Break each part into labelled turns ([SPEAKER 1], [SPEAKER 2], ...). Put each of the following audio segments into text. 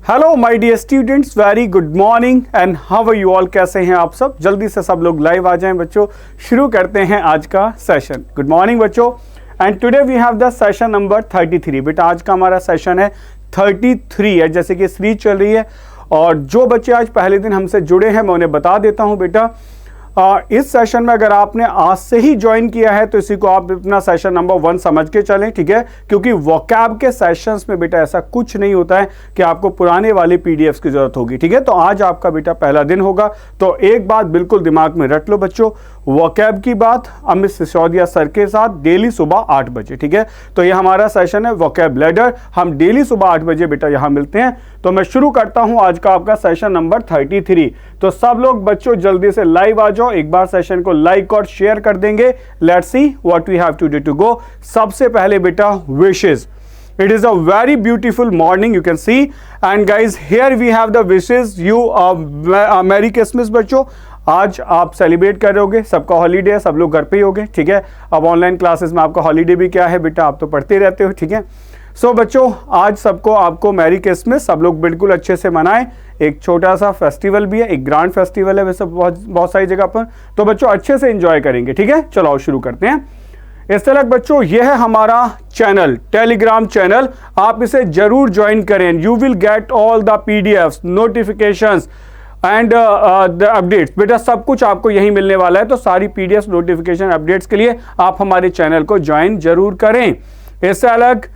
[SPEAKER 1] Hello my dear students, very good morning and how are you all. कैसे हैं आप सब? जल्दी से सब लोग लाइव आ जाएं बच्चों। शुरू करते हैं आज का सेशन। गुड मॉर्निंग बच्चों। And today we have the session number 33। बेटा आज का हमारा सेशन है 33 है, जैसे कि सीरीज चल रही है। और जो बच्चे आज पहले दिन हमसे जुड़े हैं मैं उन्हें बता देता हूं बेटा, इस सेशन में अगर आपने आज से ही ज्वाइन किया है तो इसी को आप अपना सेशन नंबर 1 समझ के चलें, ठीक है। क्योंकि वोकैब के सेशंस में बेटा ऐसा कुछ नहीं होता है कि आपको पुराने वाले पीडीएफ्स की जरूरत होगी, ठीक है। तो आज आपका बेटा पहला दिन होगा, तो एक बात बिल्कुल दिमाग में रट लो बच्चों, वोकैब की बात अमित सिसोदिया सर के साथ डेली सुबह 8 बजे, ठीक है। तो ये हमारा सेशन है वोकैब लैडर। हम डेली सुबह 8 बजे बेटा यहाँ मिलते हैं। तो मैं शुरू करता हूँ आज का आपका सेशन नंबर 33। तो सब लोग बच्चों जल्दी से लाइव आ जाओ, एक बार सेशन को लाइक और शेयर कर देंगे। Let's see what we have today to go. सबसे पहले बेटा wishes. It is a very beautiful morning, you can see, and guys here we have the wishes you Merry Christmas बच्चों। आज आप सेलिब्रेट कर रहे होगे, सबका हॉलीडे है, सब लोग घर पे ही होंगे, ठीक है। अब ऑनलाइन क्लासेस में आपका हॉलीडे भी क्या है बेटा, आप तो पढ़ते रहते हो, ठीक है। सो बच्चों आज सबको आपको मैरी क्रिसमस, सब लोग बिल्कुल अच्छे से मनाएं। एक छोटा सा फेस्टिवल भी है, एक ग्रांड फेस्टिवल है वैसे बहुत सारी जगह पर, तो बच्चों अच्छे से एंजॉय करेंगे, ठीक है। चलो आओ शुरू करते हैं। इस तरह बच्चों यह है हमारा चैनल, टेलीग्राम चैनल, आप इसे जरूर ज्वाइन करें। You will get all the PDFs, notifications and the updates. बेटा सब कुछ आपको यही मिलने वाला है, तो सारी पीडीएफ नोटिफिकेशन अपडेट्स के लिए आप हमारे चैनल को ज्वाइन जरूर करें। इससे अलग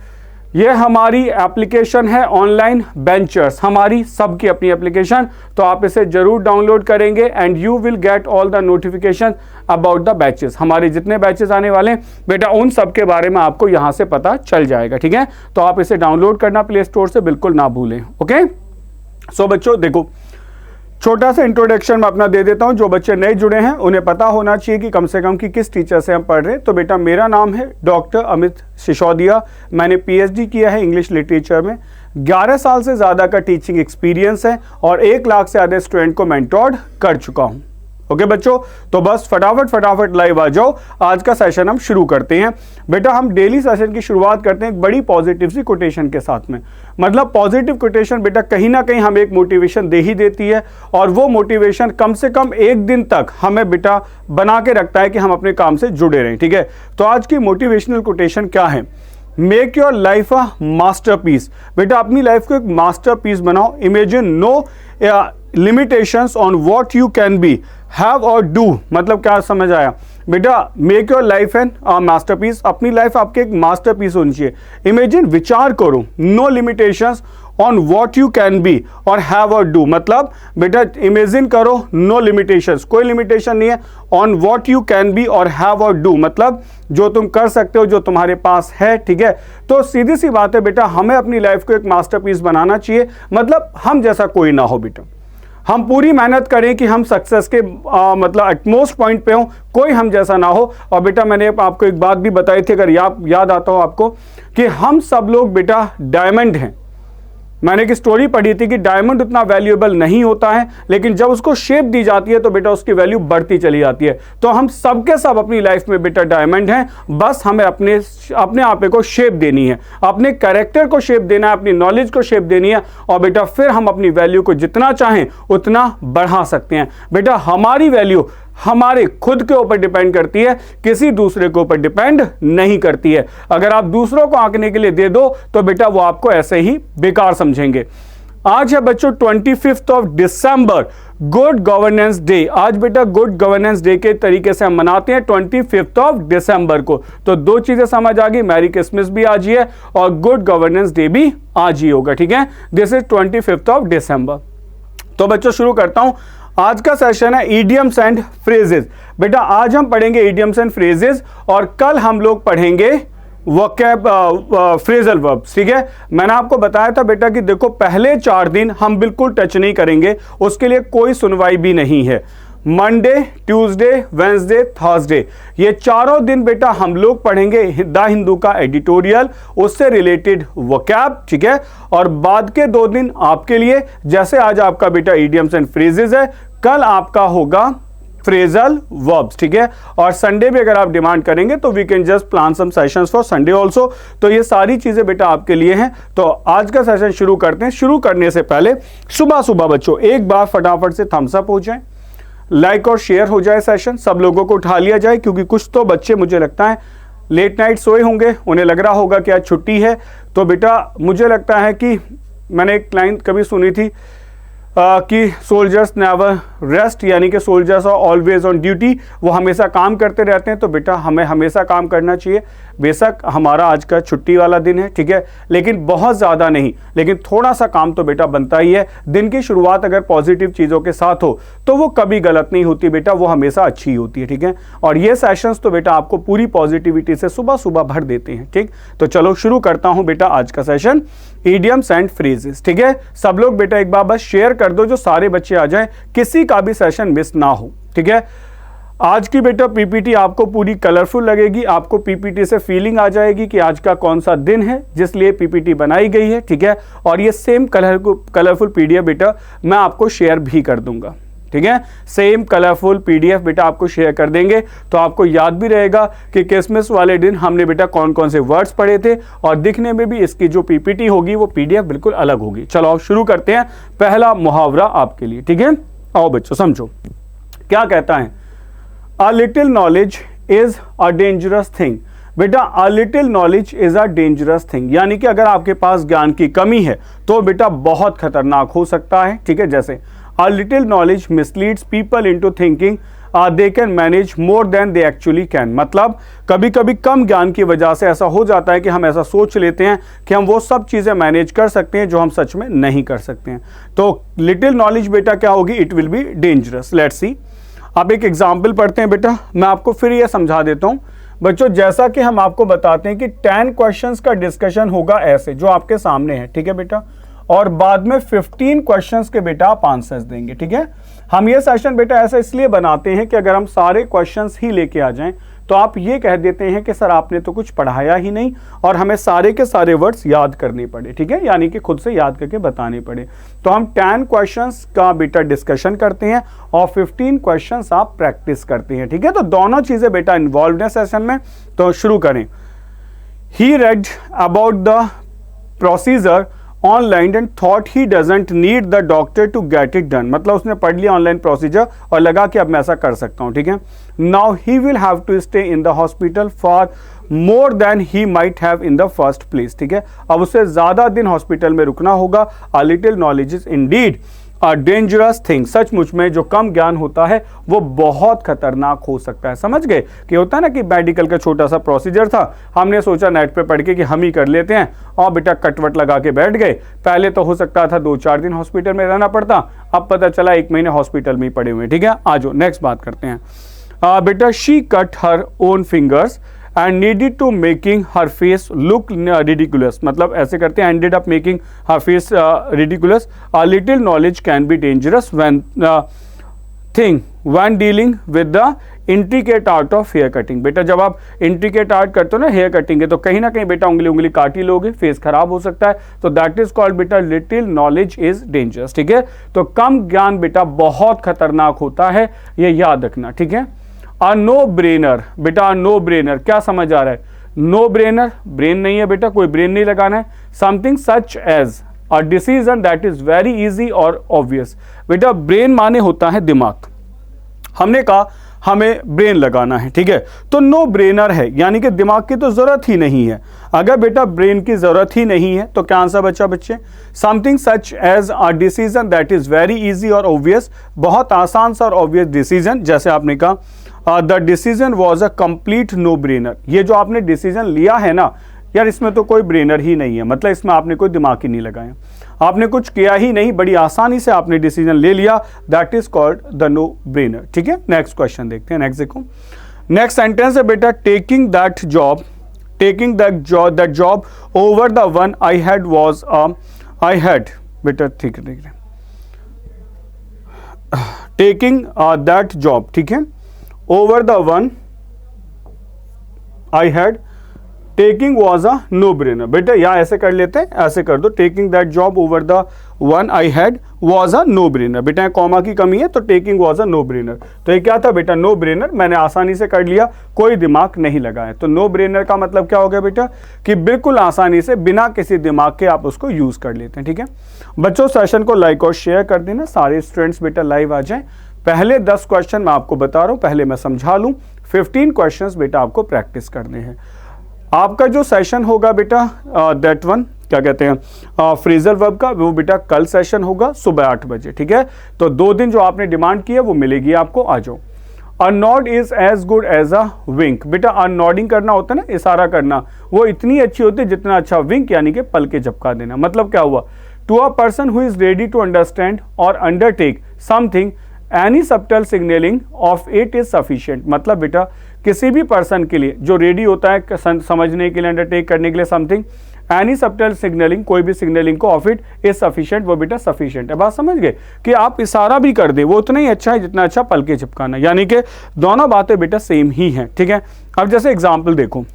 [SPEAKER 1] ये हमारी एप्लीकेशन है ऑनलाइन बेंचर्स, हमारी सबकी अपनी एप्लीकेशन, तो आप इसे जरूर डाउनलोड करेंगे and you will get all the notification about the batches. हमारे जितने बैचेस आने वाले हैं बेटा उन सब के बारे में आपको यहाँ से पता चल जाएगा, ठीक है। तो आप इसे डाउनलोड करना प्ले स्टोर से बिल्कुल ना भूलें, ओके। सो बच्चों देखो, छोटा सा इंट्रोडक्शन मैं अपना दे देता हूं। जो बच्चे नए जुड़े हैं उन्हें पता होना चाहिए कि कम से कम कि किस टीचर से हम पढ़ रहे हैं। तो बेटा मेरा नाम है डॉक्टर अमित सिसोदिया। मैंने पीएचडी किया है इंग्लिश लिटरेचर में। 11 साल से ज़्यादा का टीचिंग एक्सपीरियंस है और 1 लाख से ज़्यादा स्टूडेंट को मेंटोर्ड कर चुका हूँ, ओके बच्चों। तो बस फटाफट लाइव आ जाओ, आज का सेशन हम शुरू करते हैं। बेटा हम डेली सेशन की शुरुआत करते हैं एक बड़ी पॉजिटिव सी कोटेशन के साथ में। मतलब पॉजिटिव कोटेशन बेटा कहीं ना कहीं हमें एक मोटिवेशन दे ही देती है, और वो मोटिवेशन कम से कम 1 दिन तक हमें बेटा बना के रखता है कि हम अपने काम से जुड़े रहें, ठीक है। तो आज की मोटिवेशनल कोटेशन क्या है? Make your life a masterpiece. बेटा अपनी लाइफ को एक मास्टरपीस बनाओ। Imagine no limitations on what you can be, have और डू। मतलब क्या समझ आया बेटा? Make your life an masterpiece, अपनी लाइफ आपके एक मास्टरपीस होनी चाहिए। इमेजिन, विचार करो, no limitations on what you can be और हैव और डू। मतलब बेटा इमेजिन करो, नो लिमिटेशंस, कोई लिमिटेशन नहीं है, on what you can be और हैव और डू, मतलब जो तुम कर सकते हो, जो तुम्हारे पास है, ठीक है। तो सीधी सी बात है बेटा, हमें अपनी लाइफ को एक मास्टरपीस बनाना चाहिए। मतलब हम जैसा कोई ना हो बेटा, हम पूरी मेहनत करें कि हम सक्सेस के मतलब एटमोस्ट पॉइंट पे हो, कोई हम जैसा ना हो। और बेटा मैंने आपको एक बात भी बताई थी, अगर याद आता हो आपको, कि हम सब लोग बेटा डायमंड हैं। मैंने एक स्टोरी पढ़ी थी कि डायमंड उतना वैल्यूएबल नहीं होता है, लेकिन जब उसको शेप दी जाती है तो बेटा उसकी वैल्यू बढ़ती चली जाती है। तो हम सब के सब अपनी लाइफ में बेटा डायमंड हैं, बस हमें अपने आप को शेप देनी है, अपने कैरेक्टर को शेप देना है, अपनी नॉलेज को शेप देनी है, और बेटा फिर हम अपनी वैल्यू को जितना चाहें उतना बढ़ा सकते हैं। बेटा हमारी वैल्यू हमारे खुद के ऊपर डिपेंड करती है, किसी दूसरे के ऊपर डिपेंड नहीं करती है। अगर आप दूसरों को आंकने के लिए दे दो तो बेटा वो आपको ऐसे ही बेकार समझेंगे। आज है बच्चों 25 of December, good governance day. आज बेटा गुड गवर्नेंस डे के तरीके से हम मनाते हैं 25 ऑफ दिसंबर को। तो 2 चीजें समझ आ गई, मैरी क्रिसमस भी आज ही है और गुड गवर्नेंस डे भी आज ही होगा, ठीक है। This is 25 of December. तो बच्चों शुरू करता हूं। आज का सेशन है इडियम्स एंड फ्रेजेस। बेटा आज हम पढ़ेंगे इडियम्स एंड फ्रेजेस और कल हम लोग पढ़ेंगे वोकैब फ्रेजल वर्ब्स, ठीक है। मैंने आपको बताया था बेटा कि देखो पहले 4 दिन हम बिल्कुल टच नहीं करेंगे, उसके लिए कोई सुनवाई भी नहीं है। मंडे, ट्यूसडे, वेंसडे, थर्सडे, ये चारों दिन बेटा हम लोग पढ़ेंगे द हिंदू का एडिटोरियल, उससे रिलेटेड वोकैब, ठीक है। और बाद के 2 दिन आपके लिए, जैसे आज आपका बेटा इडियम्स एंड फ्रेजेस है, कल आपका होगा फ्रेजल वर्ब्स, ठीक है। और संडे भी अगर आप डिमांड करेंगे तो we can just plan some sessions for Sunday also. तो ये सारी चीजें बेटा आपके लिए हैं। तो आज का सेशन शुरू करते हैं। शुरू करने से पहले सुबह सुबह बच्चों एक बार फटाफट से थम्स अप हो जाए, लाइक और शेयर हो जाए, सेशन सब लोगों को उठा लिया जाए, क्योंकि कुछ तो बच्चे मुझे लगता है लेट नाइट सोए होंगे, उन्हें लग रहा होगा कि आज छुट्टी है। तो बेटा मुझे लगता है कि मैंने एक लाइन कभी सुनी थी कि सोल्जर्स नेवर रेस्ट, यानी कि soldiers are always on duty, वो हमेशा काम करते रहते हैं। तो बेटा हमें हमेशा काम करना चाहिए। बेशक हमारा आज का छुट्टी वाला दिन है, ठीक है, लेकिन बहुत ज़्यादा नहीं, लेकिन थोड़ा सा काम तो बेटा बनता ही है। दिन की शुरुआत अगर पॉजिटिव चीज़ों के साथ हो तो वो कभी गलत नहीं होती बेटा, वो हमेशा अच्छी होती है, ठीक है। और ये सेशंस तो बेटा आपको पूरी पॉजिटिविटी से सुबह सुबह भर देते हैं, ठीक। तो चलो शुरू करता हूँ बेटा आज का सेशन, इडियम्स एंड फ्रेजेस, ठीक है। सब लोग बेटा एक बार बस शेयर कर दो, जो सारे बच्चे आ जाएं, किसी का भी सेशन मिस ना हो, ठीक है। आज की बेटा पीपीटी आपको पूरी कलरफुल लगेगी, आपको पीपीटी से फीलिंग आ जाएगी कि आज का कौन सा दिन है जिसलिए पीपीटी बनाई गई है, ठीक है। और ये सेम कलरफुल पीडीएफ बेटा मैं आपको शेयर भी कर दूंगा, ठीक है। सेम कलरफुल पीडीएफ बेटा आपको शेयर कर देंगे, तो आपको याद भी रहेगा कि क्रिसमस वाले दिन हमने बेटा कौन कौन से वर्ड्स पढ़े थे, और दिखने में भी इसकी जो पीपीटी होगी वो पीडीएफ बिल्कुल अलग होगी। चलो अब शुरू करते हैं। पहला मुहावरा आपके लिए, ठीक है। आओ बच्चों समझो क्या कहता है, a little knowledge is a dangerous thing. बेटा a little knowledge is a dangerous thing, यानी कि अगर आपके पास ज्ञान की कमी है तो बेटा बहुत खतरनाक हो सकता है, ठीक है। जैसे a little knowledge misleads people into thinking they can manage more than they actually can. मतलब कभी कभी कम ज्ञान की वजह से ऐसा हो जाता है कि हम ऐसा सोच लेते हैं कि हम वो सब चीज़ें मैनेज कर सकते हैं जो हम सच में नहीं कर सकते हैं। तो लिटिल नॉलेज बेटा क्या होगी, it will be dangerous. Let's see, अब एक एग्जाम्पल पढ़ते हैं बेटा, मैं आपको फिर ये समझा देता हूँ बच्चों। जैसा कि हम आपको बताते हैं कि 10 क्वेश्चंस का डिस्कशन होगा ऐसे जो आपके सामने है, ठीक है बेटा, और बाद में 15 क्वेश्चंस के बेटा आप आंसर्स देंगे, ठीक है। हम ये सेशन बेटा ऐसा इसलिए बनाते हैं कि अगर हम सारे क्वेश्चंस ही लेके आ जाएं तो आप ये कह देते हैं कि सर आपने तो कुछ पढ़ाया ही नहीं, और हमें सारे के सारे वर्ड्स याद करने पड़े, ठीक है, यानी कि खुद से याद करके बताने पड़े। तो हम 10 क्वेश्चंस का बेटा डिस्कशन करते हैं और 15 क्वेश्चंस आप प्रैक्टिस करते हैं, ठीक है। तो दोनों चीजें बेटा इन्वॉल्व है सेशन में। तो शुरू करें। He read about the procedure online and thought he doesn't need the doctor to get it done. मतलब उसने पढ़ लिया ऑनलाइन प्रोसीजर और लगा कि अब मैं ऐसा कर सकता हूं, ठीक है। Now he will have to stay in the hospital for more than he might have in the first place, ठीक है। अब उसे ज्यादा दिन हॉस्पिटल में रुकना होगा। अ little knowledge is indeed a dangerous thing. सचमुच में जो कम ज्ञान होता है वो बहुत खतरनाक हो सकता है। समझ गए कि होता है ना कि मेडिकल का छोटा सा प्रोसीजर था, हमने सोचा नेट पे पढ़ के कि हम ही कर लेते हैं, और बेटा कटवट लगा के बैठ गए। पहले तो हो सकता था 2-4 दिन हॉस्पिटल में रहना पड़ता, अब पता चला 1 महीने हॉस्पिटल में ही पड़े हुए, ठीक है। आज नेक्स्ट बात करते हैं। बेटा she cut her own fingers and needed to making her face look ridiculous। मतलब ऐसे करते हैं, ended up making her face ridiculous। A little knowledge can be dangerous when dealing with the intricate art of hair cutting। बेटा जब आप intricate art करते हो ना हेयर कटिंग के, तो कहीं ना कहीं बेटा उंगली काट ही लोगे, फेस खराब हो सकता है। तो दैट इज कॉल्ड बेटा लिटिल नॉलेज इज डेंजरस, ठीक है। तो कम ज्ञान बेटा बहुत खतरनाक होता है, ये याद रखना, ठीक है। अ नो ब्रेनर, बेटा नो ब्रेनर क्या समझ आ रहा है, नो ब्रेनर, ब्रेन नहीं है बेटा, कोई ब्रेन नहीं लगाना है। Something such as a decision that is very easy और ऑब्वियस। बेटा ब्रेन माने होता है दिमाग, हमने कहा हमें ब्रेन लगाना है, ठीक है। तो नो ब्रेनर है, यानी कि दिमाग की तो जरूरत ही नहीं है। अगर बेटा ब्रेन की जरूरत ही नहीं है तो क्या आंसर बचा बच्चे, something such as a decision that is very easy और ऑब्वियस, बहुत आसान सा और ऑब्वियस डिसीजन। जैसे आपने कहा the decision was a complete no brainer. ये जो आपने डिसीजन लिया है ना यार, इसमें तो कोई ब्रेनर ही नहीं है, मतलब इसमें आपने कोई दिमाग ही नहीं लगाया, आपने कुछ किया ही नहीं, बड़ी आसानी से आपने डिसीजन ले लिया, that is called the no brainer, ठीक है। नेक्स्ट क्वेश्चन देखते हैं। नेक्स्ट देखो, नेक्स्ट सेंटेंस है बेटा taking that job over the one I had was I had. बेटा ठीक है, टेकिंग दैट जॉब, ठीक है, over the one I had taking was a no brainer. बेटा यहाँ ऐसे कर लेते हैं, ऐसे कर दो, taking that job over the one I had was a no brainer. बेटा कॉमा की कमी है तो taking was a no brainer, तो ये क्या था बेटा, नो ब्रेनर, मैंने आसानी से कर लिया, कोई दिमाग नहीं लगाया। तो नो ब्रेनर का मतलब क्या हो गया बेटा, कि बिल्कुल आसानी से बिना किसी दिमाग के आप उसको यूज कर लेते हैं। ठीक है बच्चों, सेशन को लाइक और शेयर कर देना, सारे स्टूडेंट्स बेटा लाइव आ जाएं। पहले 10 क्वेश्चन मैं आपको बता रहा हूं, पहले मैं समझा लूं, 15 क्वेश्चंस बेटा आपको प्रैक्टिस करने हैं। आपका जो सेशन होगा बेटा दैट वन क्या कहते हैं फ्रेजल वर्ब का, वो बेटा कल सेशन होगा सुबह 8 बजे। ठीक है, तो 2 दिन जो आपने डिमांड की है वो मिलेगी आपको, आ जाओ। A nod is as good as a wink. बेटा अननॉडिंग करना होता है ना, इशारा करना, वो इतनी अच्छी होती है जितना अच्छा विंक यानी कि पल के झपका देना। मतलब क्या हुआ, to a person who is ready to understand और undertake something any subtle signalling of it is sufficient. मतलब बेटा किसी भी पर्सन के लिए जो रेडी होता है समझने के लिए, अंडरटेक करने के लिए समथिंग, एनी सबटल सिग्नलिंग, कोई भी सिग्नलिंग को ऑफ इट इज सफिशिएंट, वो बेटा सफिशिएंट है। बात समझ गए कि आप इशारा भी कर दे वो उतना ही अच्छा है जितना अच्छा पल के चिपकाना, यानी कि दोनों बातें बेटा सेम ही हैं। ठीक है, अब जैसे एग्जाम्पल देखो,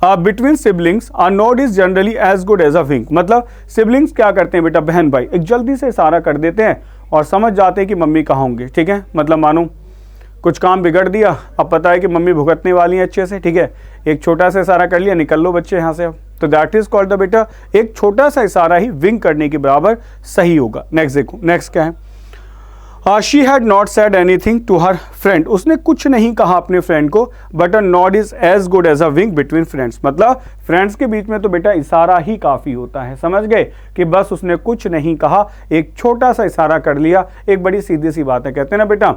[SPEAKER 1] between siblings a nod is generally as good as a wink. मतलब सिबलिंग्स क्या करते हैं बेटा, बहन भाई एक जल्दी से इशारा कर देते हैं और समझ जाते हैं कि मम्मी कहाँ होंगे। ठीक है, मतलब मानो कुछ काम बिगड़ दिया, अब पता है कि मम्मी भुगतने वाली हैं अच्छे से। ठीक है, एक छोटा सा इशारा कर लिया, निकल लो बच्चे यहाँ से। अब तो दैट इज कॉल्ड द बेटा, एक छोटा सा इशारा ही विंक करने के बराबर सही होगा। नेक्स्ट देखो, नेक्स्ट क्या है, she had not said anything to her friend. उसने कुछ नहीं कहा अपने फ्रेंड को, but a nod is as good as a wink between friends. मतलब फ्रेंड्स के बीच में तो बेटा इशारा ही काफी होता है। समझ गए कि बस उसने कुछ नहीं कहा, एक छोटा सा इशारा कर लिया, एक बड़ी सीधी सी बात है। कहते हैं ना बेटा,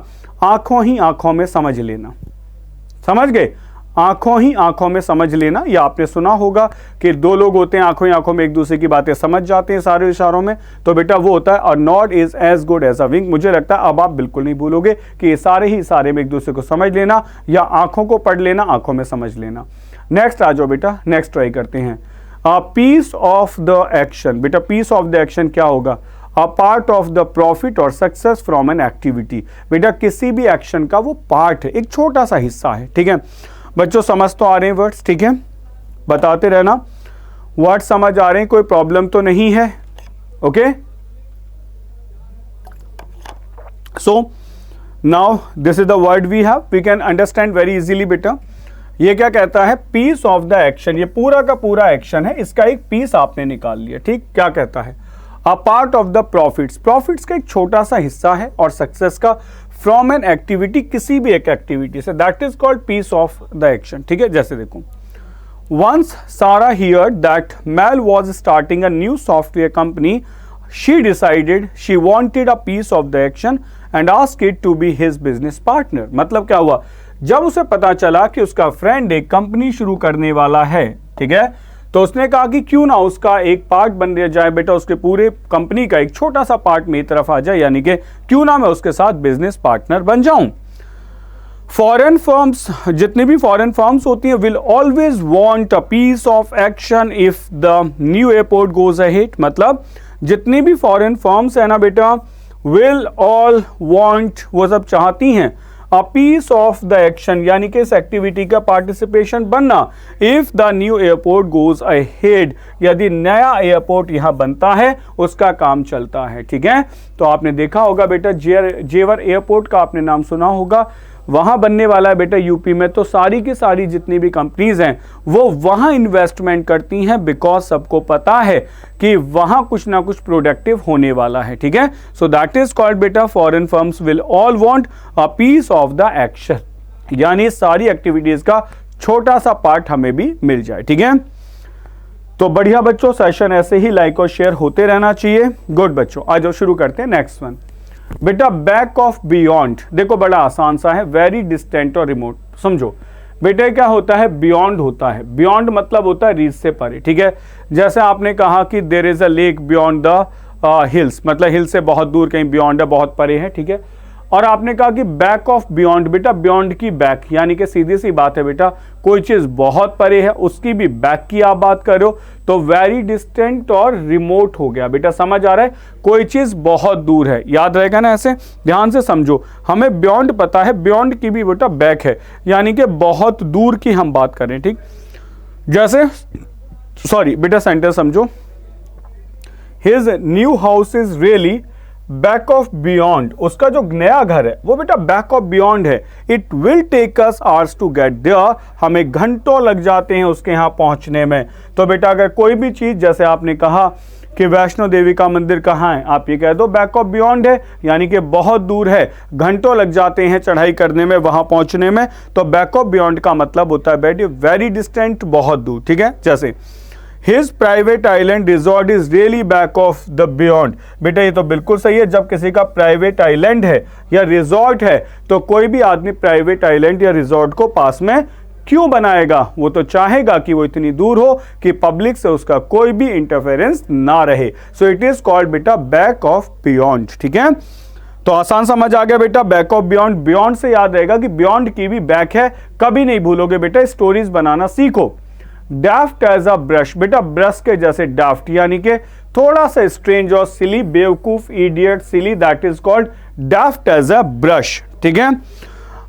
[SPEAKER 1] आंखों ही आंखों में समझ लेना। समझ गए, आंखों ही आंखों में समझ लेना। या आपने सुना होगा कि 2 लोग होते हैं, आंखों ही आंखों में एक दूसरे की बातें समझ जाते हैं सारे इशारों में, तो बेटा वो होता है a nod is as good as a wink. मुझे लगता है अब आप बिल्कुल नहीं भूलोगे कि ये सारे ही इशारे में एक दूसरे को समझ लेना या आंखों को पढ़ लेना, आंखों में समझ लेना। नेक्स्ट आ जाओ बेटा, नेक्स्ट ट्राई करते हैं। Piece of the action. बेटा पीस ऑफ द एक्शन क्या होगा, a part of the profit और सक्सेस फ्रॉम एन एक्टिविटी। बेटा किसी भी एक्शन का वो पार्ट है, एक छोटा सा हिस्सा है। ठीक है बच्चों, समझ तो आ रहे हैं वर्ड्स? ठीक है, बताते रहना वर्ड्स समझ आ रहे हैं, कोई प्रॉब्लम तो नहीं है? Okay, so now this is the word we have, we can understand very easily. बेटा ये क्या कहता है, पीस ऑफ द एक्शन, ये पूरा का पूरा एक्शन है, इसका एक पीस आपने निकाल लिया। ठीक, क्या कहता है, अ part of the profits, profits का एक छोटा सा हिस्सा है, और सक्सेस का फ्रॉम एन एक्टिविटी, किसी भी एक एक्टिविटी से, that is called piece of the action. ठीक है, जैसे देखो, once Sara heard that Mel was starting a new software company, she decided she wanted a piece of the action and asked it to be his business partner. मतलब क्या हुआ, जब उसे पता चला कि उसका फ्रेंड एक कंपनी शुरू करने वाला है, ठीक है, तो उसने कहा कि क्यों ना उसका एक पार्ट बन जाए बेटा, उसके पूरे कंपनी का एक छोटा सा पार्ट मेरी तरफ आ जाए, यानी कि क्यों ना मैं उसके साथ बिजनेस पार्टनर बन जाऊं। फॉरेन फर्म्स, जितनी भी फॉरेन फर्म्स होती हैं, will always want a piece of action if the new airport goes ahead. मतलब जितनी भी फॉरेन फर्म्स है ना बेटा, विल ऑल वांट, वो सब चाहती हैं a piece of the action, यानी कि इस एक्टिविटी का पार्टिसिपेशन बनना, if the new airport goes ahead, यदि नया एयरपोर्ट यहां बनता है, उसका काम चलता है। ठीक है, तो आपने देखा होगा बेटा जेवर एयरपोर्ट का आपने नाम सुना होगा, वहां बनने वाला है बेटा यूपी में, तो सारी की सारी जितनी भी कंपनीज हैं वो वहां इन्वेस्टमेंट करती हैं, बिकॉज सबको पता है कि वहां कुछ ना कुछ प्रोडक्टिव होने वाला है। ठीक है, सो दैट इज कॉल्ड बेटा foreign firms will all want a piece of the action, यानी सारी एक्टिविटीज का छोटा सा पार्ट हमें भी मिल जाए। ठीक है, तो बढ़िया बच्चों, सेशन ऐसे ही लाइक और शेयर होते रहना चाहिए। गुड बच्चों, आज शुरू करते हैं नेक्स्ट वन। बेटा बैक ऑफ बियॉन्ड, देखो बड़ा आसान सा है, वेरी डिस्टेंट और रिमोट। समझो बेटे क्या होता है, बियॉन्ड होता है, बियॉन्ड मतलब होता है रीच से परे। ठीक है, जैसे आपने कहा कि there is a lake beyond the hills, मतलब हिल से बहुत दूर, कहीं बियॉन्ड है, बहुत परे है। ठीक है, और आपने कहा कि बैक ऑफ बियॉन्ड, बेटा बियॉन्ड की बैक, यानी कि सीधी सी बात है बेटा, कोई चीज बहुत परे है उसकी भी बैक की आप बात कर रहे हो, तो वेरी डिस्टेंट और रिमोट हो गया। बेटा समझ आ रहा है, कोई चीज बहुत दूर है, याद रहेगा ना, ऐसे ध्यान से समझो, हमें बियॉन्ड पता है, बियॉन्ड की भी बेटा बैक है, यानी कि बहुत दूर की हम बात करें। ठीक, जैसे सॉरी बेटा सेंटेंस समझो, his new house is really back of beyond, उसका जो नया घर है वो बेटा बैक ऑफ बियॉन्ड है। It will take us hours to get there, हमें घंटों लग जाते हैं उसके यहाँ पहुंचने में। तो बेटा अगर कोई भी चीज, जैसे आपने कहा कि वैष्णो देवी का मंदिर कहाँ है, आप ये कह दो बैक ऑफ बियॉन्ड है, यानी कि बहुत दूर है, घंटों लग जाते हैं चढ़ाई करने में, वहां पहुंचने में। तो बैक ऑफ बियॉन्ड का मतलब होता है बेटे वेरी डिस्टेंट, बहुत दूर। ठीक है, जैसे his private island resort is really back of the beyond, बेटा ये तो बिल्कुल सही है। जब किसी का प्राइवेट आइलैंड है या रिजॉर्ट है तो कोई भी आदमी प्राइवेट आइलैंड या रिजॉर्ट को पास में क्यों बनाएगा, वो तो चाहेगा कि वो इतनी दूर हो कि पब्लिक से उसका कोई भी इंटरफेरेंस ना रहे। सो इट इज कॉल्ड बेटा बैक ऑफ बियॉन्ड। ठीक है, तो आसान समझ आ गया बेटा, बैक ऑफ बियॉन्ड। बियॉन्ड से याद रहेगा कि बियॉन्ड की भी बैक है, कभी नहीं भूलोगे बेटा, स्टोरीज बनाना सीखो। डाफ्ट एज अ ब्रश, बेटा ब्रश के जैसे डाफ्ट, यानी कि थोड़ा सा स्ट्रेंज और सिली, बेवकूफ, idiot, silly, that is called daft as a brush. ठीक है,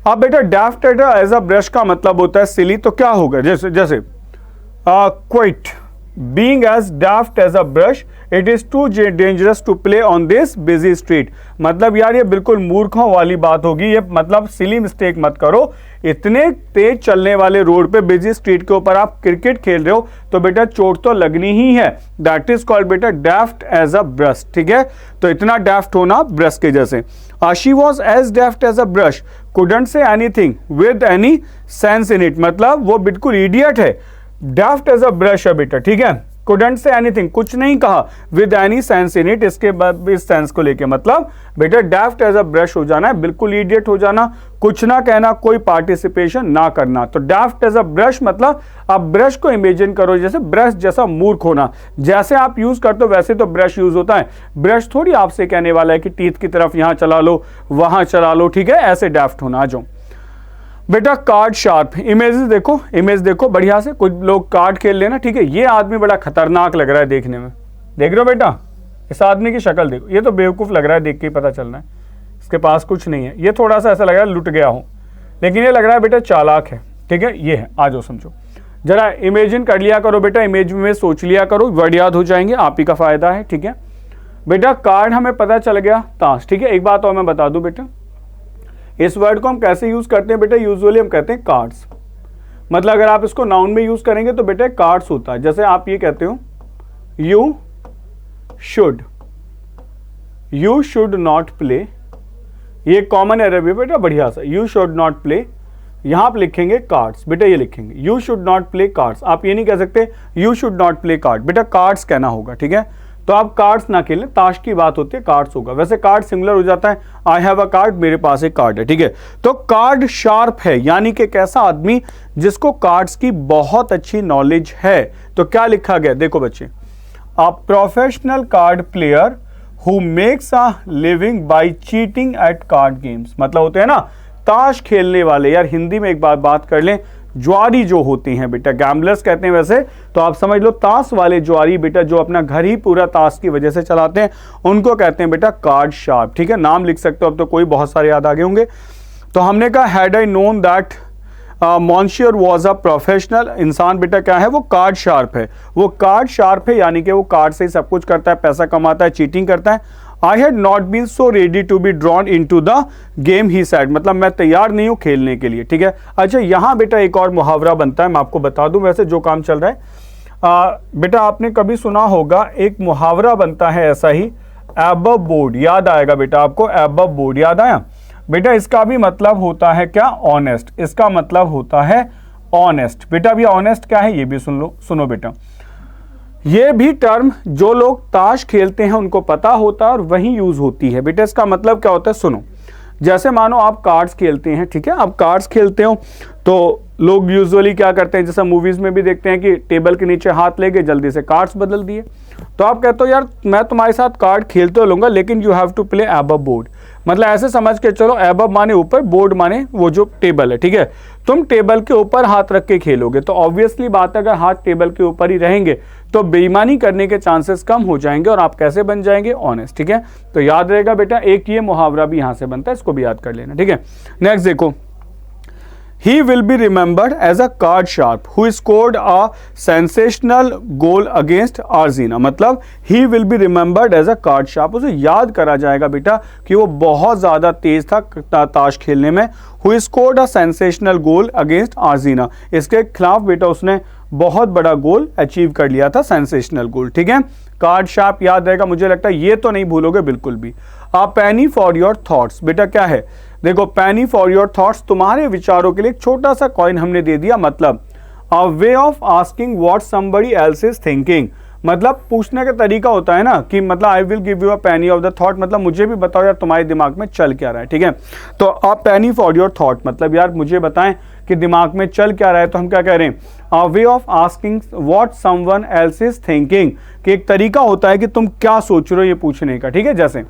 [SPEAKER 1] अब बेटा डाफ्ट एज अ ब्रश का मतलब होता है सिली, तो क्या होगा, जैसे जैसे quit being as daft as a brush, it is too dangerous to play on this busy street, मतलब यार ये बिल्कुल मूर्खों वाली बात होगी, ये मतलब सिली मिस्टेक मत करो, इतने तेज चलने वाले रोड पे बिजी स्ट्रीट के ऊपर आप क्रिकेट खेल रहे हो तो बेटा चोट तो लगनी ही है। दैट इज कॉल्ड बेटा डाफ्ट एज अ ब्रश। ठीक है, तो इतना डाफ्ट होना ब्रश के जैसे। She was as daft as a brush, couldn't say anything with any sense in it, मतलब वो बिल्कुल इडियट है, डाफ्ट एज अ ब्रश है बेटा। ठीक है, couldn't say anything, कुछ नहीं कहा, with any sense in it, इसके बाद इस सेंस को लेके मतलब बेटा daft as a brush हो जाना है, बिल्कुल idiot हो जाना, कुछ ना कहना, कोई पार्टिसिपेशन ना करना। तो daft as a brush मतलब आप ब्रश को इमेजिन करो जैसे ब्रश जैसा मूर्ख होना, जैसे आप यूज करते हो वैसे तो ब्रश यूज होता है, ब्रश थोड़ी आपसे कहने वाला है कि टीथ की तरफ यहां चला लो वहां चला लो। ठीक है, ऐसे daft होना। आ जाओ बेटा कार्ड शार्प, इमेज देखो, इमेज देखो बढ़िया से, कुछ लोग कार्ड खेल लेना। ठीक है, ये आदमी बड़ा खतरनाक लग रहा है देखने में, देख रहे हो बेटा, इस आदमी की शक्ल देखो, ये तो बेवकूफ लग रहा है, देख के ही पता चलना है इसके पास कुछ नहीं है, ये थोड़ा सा ऐसा लग रहा है लुट गया हो, लेकिन ये लग रहा है बेटा चालाक है। ठीक है, ये है, आ जाओ समझो, जरा इमेजिन कर लिया करो बेटा, इमेज में सोच लिया करो, वर्ड याद हो जाएंगे, आप ही का फायदा है। ठीक है बेटा, कार्ड हमें पता चल गया, ताश। ठीक है, एक बात और मैं बता दूं बेटा, इस वर्ड को हम कैसे यूज करते हैं बेटा, यूजुअली हम कहते हैं कार्ड्स, मतलब अगर आप इसको नाउन में यूज करेंगे तो बेटा कार्ड्स होता है। जैसे आप ये कहते हो यू शुड नॉट प्ले, ये कॉमन एरर भी बेटा बढ़िया सा, यू शुड नॉट प्ले, यहां आप लिखेंगे कार्ड्स, बेटा ये लिखेंगे you should not play cards, आप ये नहीं कह सकते you should not play card, बेटा कार्ड्स कहना होगा। ठीक है, तो आप कार्ड्स ना खेलें, ताश की बात होती है, कार्ड्स होगा। वैसे कार्ड सिमिलर हो जाता है, आई हैव अ कार्ड, मेरे पास एक कार्ड है। ठीक है, तो कार्ड शार्प है, यानी कि कैसा आदमी जिसको कार्ड्स की बहुत अच्छी नॉलेज है। तो क्या लिखा गया देखो बच्चे, a professional card player who makes a living by cheating at card games, मतलब होते हैं ना ताश खेलने वाले। यार हिंदी में एक बात कर लें, जुआरी जो होते हैं बेटा, गैम्बलर्स कहते हैं वैसे, तो आप समझ लो ताश वाले जुआरी बेटा, जो अपना घर ही पूरा ताश की वजह से चलाते हैं, उनको कहते हैं बेटा कार्ड शार्प। ठीक है, नाम लिख सकते हो, अब तो कोई बहुत सारे याद आ गए होंगे। तो हमने कहा had I known that monsieur was a professional, इंसान बेटा क्या है, वो कार्ड शार्प है, वो कार्ड शार्प है, यानी कि वो कार्ड से ही सब कुछ करता है, पैसा कमाता है, चीटिंग करता है। I had not been so ready to be drawn into the game he said, मतलब मैं तैयार नहीं हूं खेलने के लिए। ठीक है, अच्छा यहां बेटा एक और मुहावरा बनता है, मैं आपको बता दूं वैसे जो काम चल रहा है। बेटा आपने कभी सुना होगा एक मुहावरा बनता है ऐसा ही, एबव बोर्ड, याद आएगा बेटा आपको, एबव बोर्ड याद आया बेटा, इसका भी मतलब होता है क्या, ऑनेस्ट, इसका मतलब होता है ऑनेस्ट। बेटा अभी ऑनेस्ट क्या है ये भी सुन लो, सुनो बेटा, ये भी टर्म जो लोग ताश खेलते हैं उनको पता होता है और वही यूज होती है। बेटा इसका मतलब क्या होता है, सुनो, जैसे मानो आप कार्ड्स खेलते हैं, ठीक है, आप कार्ड्स खेलते हो तो लोग यूजुअली क्या करते हैं, जैसा मूवीज में भी देखते हैं कि टेबल के नीचे हाथ लेके जल्दी से कार्ड्स बदल दिए, तो आप कहते हो यार मैं तुम्हारे साथ कार्ड खेलते हो लूंगा, लेकिन you have to play above board, मतलब ऐसे समझ के चलो, अबव माने ऊपर, बोर्ड माने वो जो टेबल है। ठीक है, तुम टेबल के ऊपर हाथ रख के खेलोगे, तो ऑब्वियसली बात है अगर हाथ टेबल के ऊपर ही रहेंगे तो बेईमानी करने के चांसेस कम हो जाएंगे और आप कैसे बन जाएंगे, ऑनेस्ट। ठीक है, तो याद रहेगा बेटा, एक ये मुहावरा भी यहां से बनता है, इसको भी याद कर लेना। ठीक है, नेक्स्ट देखो, He will be remembered as a card sharp who scored a sensational goal against Argentina. मतलब he will be remembered as a card sharp, उसे याद करा जाएगा बेटा कि वो बहुत ज़्यादा तेज था ताश खेलने में. Who scored a sensational goal against Argentina. इसके खिलाफ बेटा उसने बहुत बड़ा गोल अचीव कर लिया था, सेंसेशनल गोल. ठीक है, कार्ड शार्प याद रहेगा. मुझे लगता है ये तो नहीं भूलोगे बिल्कुल भी. अ पेनी फॉर योर थॉट्स. बेटा क्या है, देखो पेनी फॉर योर थॉट्स, तुम्हारे विचारों के लिए एक छोटा सा कॉइन हमने दे दिया. मतलब a way of asking what somebody else is thinking. मतलब पूछने का तरीका होता है ना कि मतलब I will give you a penny of the thought, मतलब मुझे भी बताओ यार तुम्हारे दिमाग में चल क्या रहा है. ठीक है, तो अ पेनी फॉर योर थॉट मतलब यार मुझे बताएं कि दिमाग में चल क्या रहा है. तो हम क्या कह रहे हैं, a way of asking what someone else is thinking, कि एक तरीका होता है कि तुम क्या सोच रहे हो ये पूछने का. ठीक है, जैसे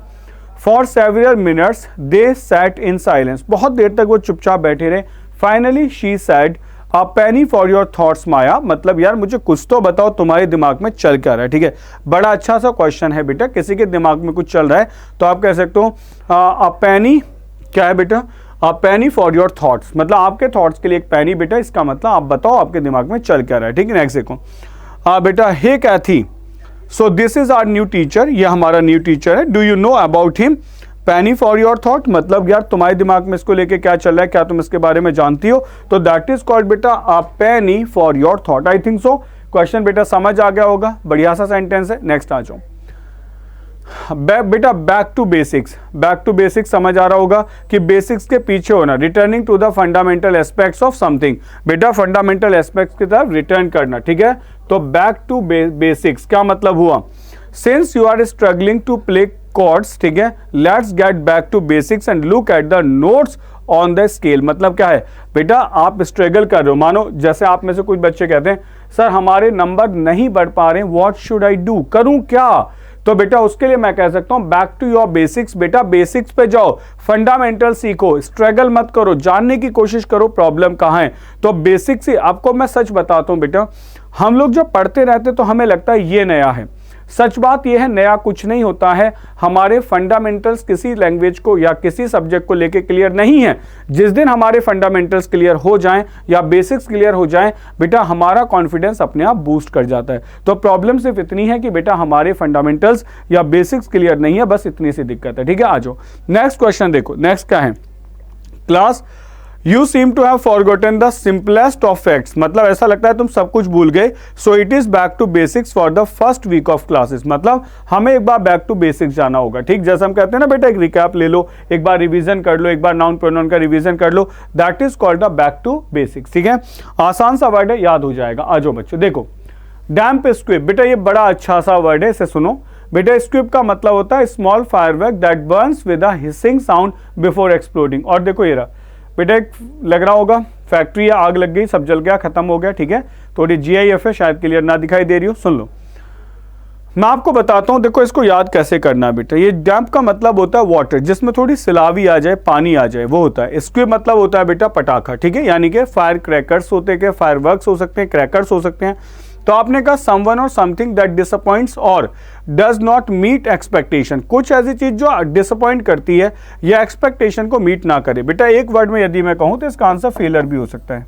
[SPEAKER 1] for several minutes they sat in silence. बहुत देर तक वो चुपचाप बैठे रहे. Finally she said a penny for your thoughts Maya. मतलब यार मुझे कुछ तो बताओ तुम्हारे दिमाग में चल क्या रहा है. ठीक है, बड़ा अच्छा सा क्वेश्चन है बेटा. किसी के दिमाग में कुछ चल रहा है तो आप कह सकते हो अ पेनी, क्या है बेटा, a penny for your thoughts, मतलब आपके थॉट्स के लिए एक पेनी बेटा. इसका मतलब आप बताओ आपके दिमाग में चल क्या रहा है. ठीक है, नेक्स्ट देखो बेटा, hey Kathy, so this is our new teacher. ये हमारा न्यू टीचर है. Do you know about him. Penny for your thought मतलब यार तुम्हारे दिमाग में इसको लेके क्या चल रहा है, क्या तुम इसके बारे में जानती हो. तो दैट इज कॉल्ड बेटा a penny for your thought. I think so question बेटा समझ आ गया होगा. बढ़िया सा सेंटेंस है. नेक्स्ट आ जाओ बेटा, back to basics. Back to basics समझ आ रहा होगा कि बेसिक्स के पीछे होना, returning to the fundamental aspects of something. बेटा फंडामेंटल एस्पेक्ट्स की तरफ रिटर्न करना. ठीक है, तो बैक टू बेसिक्स क्या मतलब हुआ, since you are struggling to play chords. ठीक है, let's get back to basics and look at the notes on the scale. मतलब क्या है बेटा, आप स्ट्रगल कर रहे हो. मानो जैसे आप में से कुछ बच्चे कहते हैं सर हमारे नंबर नहीं बढ़ पा रहे हैं, व्हाट शुड आई डू, करूं क्या. तो बेटा उसके लिए मैं कह सकता हूं बैक टू योर बेसिक्स. बेटा बेसिक्स पे जाओ, फंडामेंटल सीखो, स्ट्रगल मत करो, जानने की कोशिश करो प्रॉब्लम कहां है. तो बेसिक्स ही. आपको मैं सच बताता हूं बेटा, हम लोग जो पढ़ते रहते तो हमें लगता है ये नया है. सच बात यह है नया कुछ नहीं होता है. हमारे फंडामेंटल्स किसी लैंग्वेज को या किसी सब्जेक्ट को लेके क्लियर नहीं है. जिस दिन हमारे फंडामेंटल्स क्लियर हो जाएं या बेसिक्स क्लियर हो जाएं बेटा, हमारा कॉन्फिडेंस अपने आप बूस्ट कर जाता है. तो प्रॉब्लम सिर्फ इतनी है कि बेटा हमारे फंडामेंटल्स या बेसिक्स क्लियर नहीं है, बस इतनी सी दिक्कत है. ठीक है, आ जाओ नेक्स्ट क्वेश्चन. देखो नेक्स्ट क्या है, class you seem to have forgotten the simplest of facts. मतलब ऐसा लगता है तुम सब कुछ भूल गए. So it is back to basics for the first week of classes. मतलब हमें एक बार बैक टू बेसिक्स जाना होगा. ठीक, जैसे हम कहते हैं ना बेटा, एक रिकैप ले लो, एक बार रिवीजन कर लो, एक बार नाउन प्रोनाउन का रिवीजन कर लो. That is called the back to basics. ठीक है, आसान सा वर्ड है, याद हो जाएगा. आ जाओ बच्चों, देखो डैम्प स्क्विब. बेटा ये बड़ा अच्छा सा वर्ड है, इसे सुनो. बेटा स्क्विब का मतलब होता है small firework that Burns with a hissing sound before exploding. और देखो ये रहा बेटा, एक लग रहा होगा फैक्ट्री है, आग लग गई, सब जल गया, खत्म हो गया. ठीक है, थोड़ी GIF है, शायद क्लियर ना दिखाई दे रही हो. सुन लो, मैं आपको बताता हूं. देखो इसको याद कैसे करना है बेटा. ये डैम्प का मतलब होता है वाटर, जिसमें थोड़ी सिलावी आ जाए, पानी आ जाए, वो होता है. स्क्विब मतलब होता है बेटा पटाखा. ठीक है, यानी कि फायर क्रैकर्स होते हैं, फायरवर्क्स हो सकते हैं, क्रैकर्स हो सकते हैं. तो आपने कहा समवन और समथिंग दैट डिसअपॉइंट्स और डज नॉट मीट एक्सपेक्टेशन. कुछ ऐसी चीज जो डिसअपॉइंट करती है या एक्सपेक्टेशन को मीट ना करे. बेटा एक वर्ड में यदि मैं कहूं तो इसका आंसर फेलियर भी हो सकता है.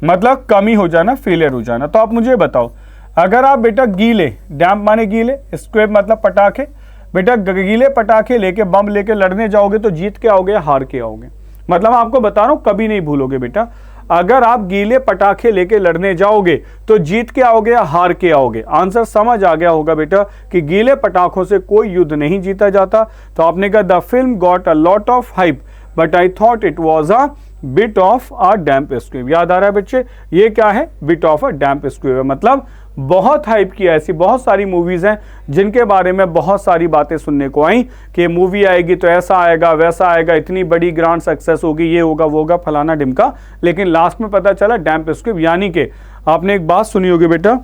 [SPEAKER 1] मतलब कमी हो जाना, फेलियर हो जाना. तो आप मुझे बताओ, अगर आप बेटा गीले, डैम्प माने गीले, स्क्वेब मतलब पटाखे, बेटा गीले पटाखे लेके बम लेके लड़ने जाओगे तो जीत के आओगे या हार के आओगे. मतलब आपको बता रहा हूं, कभी नहीं भूलोगे बेटा, अगर आप गीले पटाखे लेके लड़ने जाओगे तो जीत के आओगे या हार के आओगे. आंसर समझ आ गया होगा बेटा कि गीले पटाखों से कोई युद्ध नहीं जीता जाता. तो आपने कहा the film got a lot of hype but I thought it was a bit of a damp squib. याद आ रहा है बच्चे, ये क्या है, bit of a damp squib. मतलब बहुत हाइप की, ऐसी बहुत सारी मूवीज हैं जिनके बारे में बहुत सारी बातें सुनने को आई कि मूवी आएगी तो ऐसा आएगा, वैसा आएगा, इतनी बड़ी ग्रांड सक्सेस होगी, ये होगा, वो होगा, फलाना ढिमका. लेकिन लास्ट में पता चला डैम्प स्क्विब. यानी कि आपने एक बात सुनी होगी बेटा,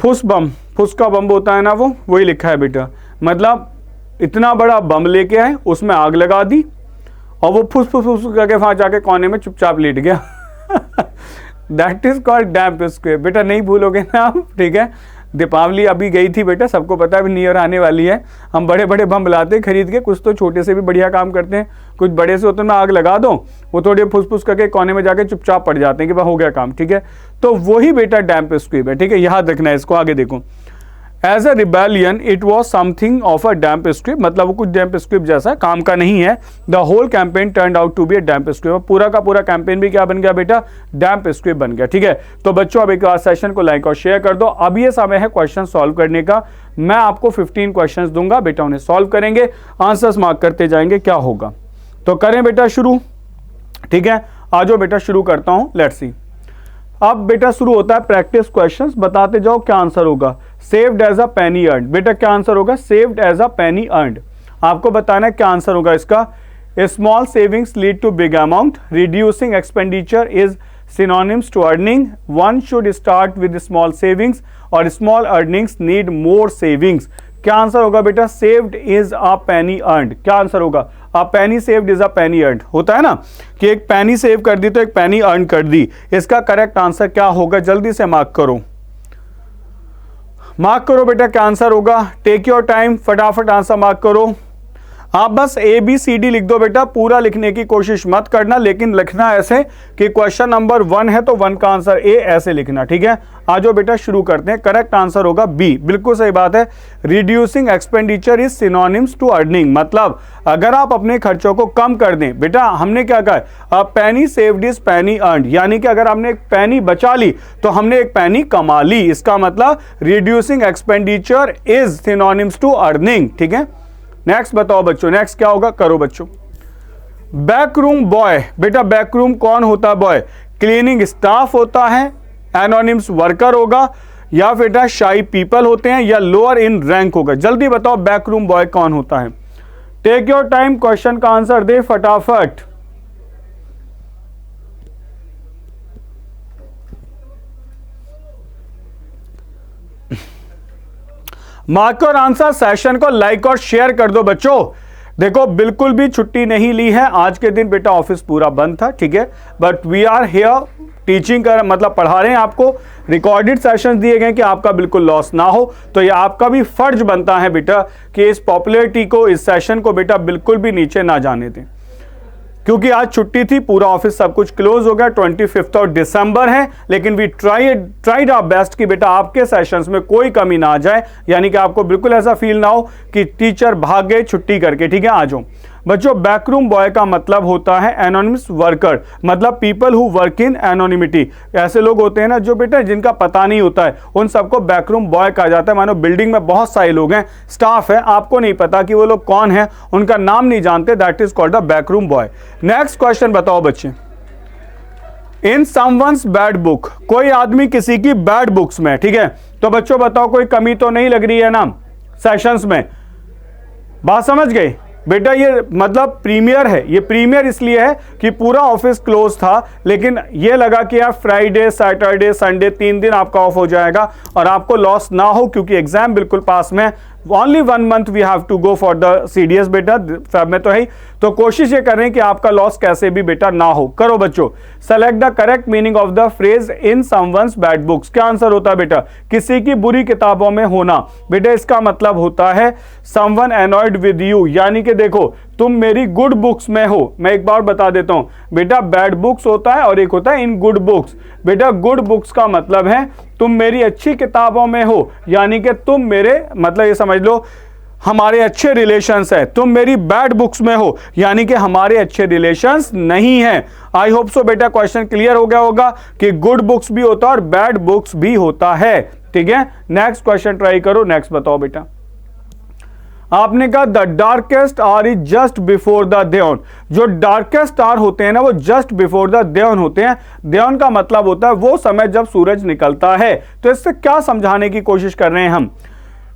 [SPEAKER 1] फुस बम, फुस का बम होता है ना, वो वही लिखा है बेटा. मतलब इतना बड़ा बम लेके आए, उसमें आग लगा दी और वो फुस फुस फुस करके वहां जाके कोने में चुपचाप लेट गया. That is called damp squib. बेटा नहीं भूलोगे ना आप. ठीक है, दीपावली अभी गई थी बेटा, सबको पता है अभी न्यू ईयर आने वाली है। हम बड़े बड़े बम लाते हैं खरीद के, कुछ तो छोटे से भी बढ़िया काम करते हैं, कुछ बड़े से होते हैं, मैं आग लगा दूं, वो थोड़े फुस करके कोने में जाके चुपचाप पड़ जाते हैं कि भाई हो गया काम, ठीक है। तो वही बेटा डैम्प स्क्विब है, ठीक है, याद रखना है इसको। आगे देखो, as a rebellion it was something of a damp squib, मतलब वो कुछ डैम्प स्क्विब जैसा काम का नहीं है। The whole campaign turn out to be a damp squib, पूरा का पूरा कैंपेन भी क्या बन गया बेटा, डैम्प स्क्विब बन गया, ठीक है। तो बच्चों अब एक बार सेशन को लाइक और शेयर कर दो। अब ये समय है क्वेश्चन सॉल्व करने का। मैं आपको 15 क्वेश्चन दूंगा, बेटा उन्हें सॉल्व करेंगे, आंसर्स मार्क करते जाएंगे, क्या होगा। तो करें बेटा शुरू, ठीक है। आ जाओ बेटा शुरू करता हूं, लेट्स सी। अब बेटा शुरू होता है प्रैक्टिस क्वेश्चंस, बताते जाओ क्या आंसर होगा। Saved as a penny earned, बेटा क्या आंसर होगा, saved as a penny earned. आपको बताना है क्या आंसर होगा इसका। Small savings lead to big amount, reducing expenditure is synonyms to earning, one should start with small savings और small earnings need more savings. क्या आंसर होगा बेटा, saved is a penny earned. क्या आंसर होगा, a penny saved is a penny earned. होता है ना कि एक पेनी सेव कर दी तो एक पेनी अर्न कर दी। इसका करेक्ट आंसर क्या होगा, जल्दी से मार्क करो, मार्क करो बेटा क्या आंसर होगा। टेक योर टाइम, फटाफट आंसर मार्क करो। आप बस ABCD लिख दो बेटा, पूरा लिखने की कोशिश मत करना, लेकिन लिखना ऐसे कि क्वेश्चन नंबर 1 है तो 1 का आंसर A ऐसे लिखना, ठीक है। आ जाओ बेटा शुरू करते हैं। करेक्ट आंसर होगा B, बिल्कुल सही बात है। Reducing expenditure is synonyms to earning, मतलब अगर आप अपने खर्चों को कम कर दें, बेटा हमने क्या कहा, अ penny saved is Penney earned, यानी कि अगर हमने एक पेनी बचा ली तो हमने एक पेनी कमा ली। इसका मतलब reducing expenditure is synonyms to earning, ठीक है। नेक्स्ट बताओ बच्चों, नेक्स्ट क्या होगा, करो बच्चों। बैकरूम बॉय, बेटा बैकरूम कौन होता है, बॉय क्लीनिंग स्टाफ होता है, एनोनिम्स वर्कर होगा, या बेटा शाई पीपल होते हैं, या लोअर इन रैंक होगा। जल्दी बताओ बैकरूम बॉय कौन होता है। टेक योर टाइम, क्वेश्चन का आंसर दे फटाफट। मार्क और आंसर, सेशन को लाइक और शेयर कर दो बच्चों। देखो बिल्कुल भी छुट्टी नहीं ली है, आज के दिन बेटा ऑफिस पूरा बंद था, ठीक है, but we are here teaching कर, मतलब पढ़ा रहे हैं आपको। रिकॉर्डेड सेशंस दिए गए कि आपका बिल्कुल लॉस ना हो, तो ये आपका भी फर्ज बनता है बेटा कि इस पॉपुलैरिटी को, इस सेशन को बेटा बिल्कुल भी नीचे ना जाने दें, क्योंकि आज छुट्टी थी, पूरा ऑफिस सब कुछ क्लोज हो गया। 25 और दिसंबर है, लेकिन वी ट्राइड आवर बेस्ट कि बेटा आपके सेशंस में कोई कमी ना आ जाए, यानी कि आपको बिल्कुल ऐसा फील ना हो कि टीचर भाग गए छुट्टी करके, ठीक है। आ जाओ बच्चों, बैकरूम बॉय का मतलब होता है एनोनिमस वर्कर, मतलब people who work in anonymity. ऐसे लोग होते हैं ना जो बेटा जिनका पता नहीं होता है, उन सबको बैकरूम बॉय कहा जाता है। मानो बिल्डिंग में बहुत सारे लोग हैं, स्टाफ है, आपको नहीं पता कि वो लोग कौन है, उनका नाम नहीं जानते, that is called the backroom boy. Next question बताओ बच्चे। इन समवन्स बैड बुक, कोई आदमी किसी की बैड बुक्स में, ठीक है। तो बच्चों बताओ कोई कमी तो नहीं लग रही है ना सेशंस में, बात समझ गए बेटा। ये मतलब प्रीमियर है, ये प्रीमियर इसलिए है कि पूरा ऑफिस क्लोज था, लेकिन ये लगा कि यार फ्राइडे सैटरडे संडे 3 दिन आपका ऑफ हो जाएगा और आपको लॉस ना हो, क्योंकि एग्जाम बिल्कुल पास में। Only 1 month we have to go for the CDS बेटा, फेब में तो है ही, तो कोशिश ये कर रहे हैं कि आपका लॉस कैसे भी बेटा ना हो। करो बच्चों, select the correct meaning of the phrase in someone's bad books. क्या आंसर होता है बेटा, किसी की बुरी किताबों में होना। बेटा इसका मतलब होता है समवन एनॉयड विद यू, यानी कि देखो तुम मेरी गुड बुक्स में हो। मैं एक बार बता देता हूं बेटा, बैड बुक्स होता है और एक होता है इन गुड बुक्स। बेटा गुड बुक्स का मतलब है तुम मेरी अच्छी किताबों में हो, यानी कि तुम मेरे, मतलब ये समझ लो हमारे अच्छे रिलेशंस है। तुम मेरी बैड बुक्स में हो, यानी कि हमारे अच्छे रिलेशंस नहीं है। आई होप सो बेटा क्वेश्चन क्लियर हो गया होगा कि गुड बुक्स भी होता है और बैड बुक्स भी होता है, ठीक है। नेक्स्ट क्वेश्चन ट्राई करो, नेक्स्ट बताओ बेटा। आपने कहा the darkest hour is just before the dawn. जो डार्केस्ट आवर होते हैं ना, वो जस्ट बिफोर द देवन होते हैं। देवन का मतलब होता है वो समय जब सूरज निकलता है। तो इससे क्या समझाने की कोशिश कर रहे हैं हम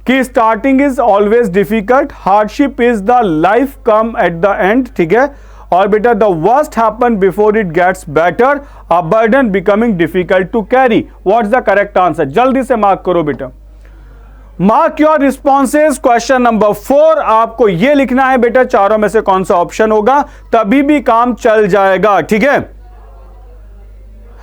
[SPEAKER 1] कि starting is always difficult, hardship is the life come at the end, ठीक है। और बेटा the worst happen before it gets better, a burden becoming difficult to carry. What's the correct answer, जल्दी से मार्क करो बेटा। Mark your responses. Question number 4 आपको यह लिखना है बेटा चारों में से कौन सा ऑप्शन होगा, तभी भी काम चल जाएगा, ठीक है।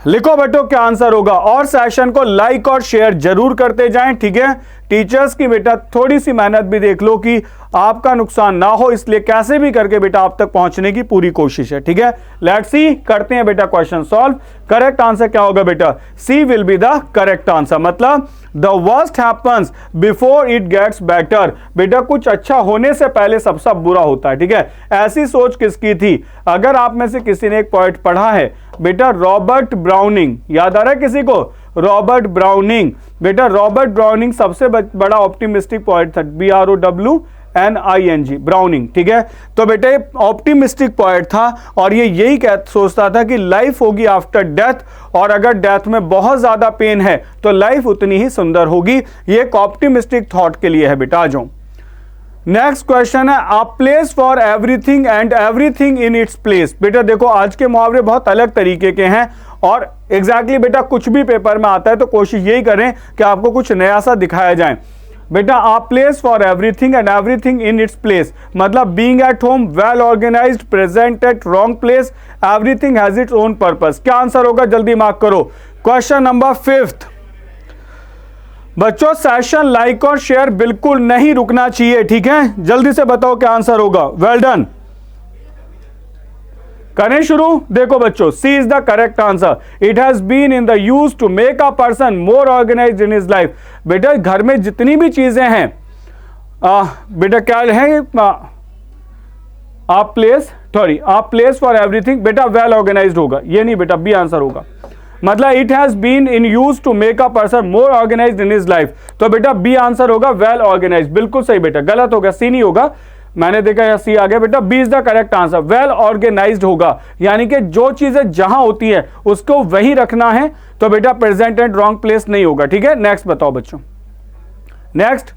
[SPEAKER 1] लिखो बेटो क्या आंसर होगा, और सेशन को लाइक और शेयर जरूर करते जाएं, ठीक है। टीचर्स की बेटा थोड़ी सी मेहनत भी देख लो कि आपका नुकसान ना हो, इसलिए कैसे भी करके बेटा आप तक पहुंचने की पूरी कोशिश है, ठीक है। लेट्स सी, करते हैं बेटा क्वेश्चन सॉल्व। करेक्ट आंसर क्या होगा बेटा, C will be the correct answer. मतलब the worst happens before it gets better, बेटा कुछ अच्छा होने से पहले सबसे बुरा होता है, ठीक है। ऐसी सोच किसकी थी, अगर आप में से किसी ने एक पॉइंट पढ़ा है बेटा, रॉबर्ट ब्राउनिंग, याद आ रहा है किसी को, रॉबर्ट ब्राउनिंग। बेटा रॉबर्ट ब्राउनिंग सबसे बड़ा ऑप्टिमिस्टिक पॉइंट था, BROWNING, ब्राउनिंग, ठीक है। तो बेटा ऑप्टिमिस्टिक पॉइंट था और ये यही सोचता था कि लाइफ होगी आफ्टर डेथ, और अगर डेथ में बहुत ज्यादा पेन है तो लाइफ उतनी ही सुंदर होगी। ये एक ऑप्टिमिस्टिक थॉट के लिए है बेटा। आ जाओ नेक्स्ट क्वेश्चन है, अ place for everything and everything in its place. बेटा देखो आज के मुहावरे बहुत अलग तरीके के हैं और एग्जैक्टली बेटा कुछ भी पेपर में आता है तो कोशिश यही करें कि आपको कुछ नया सा दिखाया जाए। बेटा a place for everything and everything in its place, मतलब being at home, well organised, present at wrong place, everything has its own purpose. क्या आंसर होगा, जल्दी मार्क करो। Question number 5। बच्चों सेशन लाइक और शेयर बिल्कुल नहीं रुकना चाहिए, ठीक है। जल्दी से बताओ क्या आंसर होगा। वेल डन, करें शुरू। देखो बच्चों, C is the correct answer. It has been in the use to make a person more organised in his life. बेटा घर में जितनी भी चीजें हैं बेटा क्या है, आप प्लेस फॉर एवरीथिंग, बेटा वेल ऑर्गेनाइज्ड होगा, ये नहीं बेटा बी आंसर होगा। मतलब it has been in use to make a person more organised in his life, तो बेटा बी आंसर होगा वेल ऑर्गेनाइज्ड। बिल्कुल सही बेटा, गलत हो गया, सी नहीं होगा, मैंने देखा या सी आ गया। बेटा B is the correct answer, well organised होगा, यानी कि जो चीजें जहां होती है उसको वही रखना है, तो बेटा प्रेजेंट एंड रॉन्ग प्लेस नहीं होगा, ठीक है। नेक्स्ट बताओ बच्चों। Next,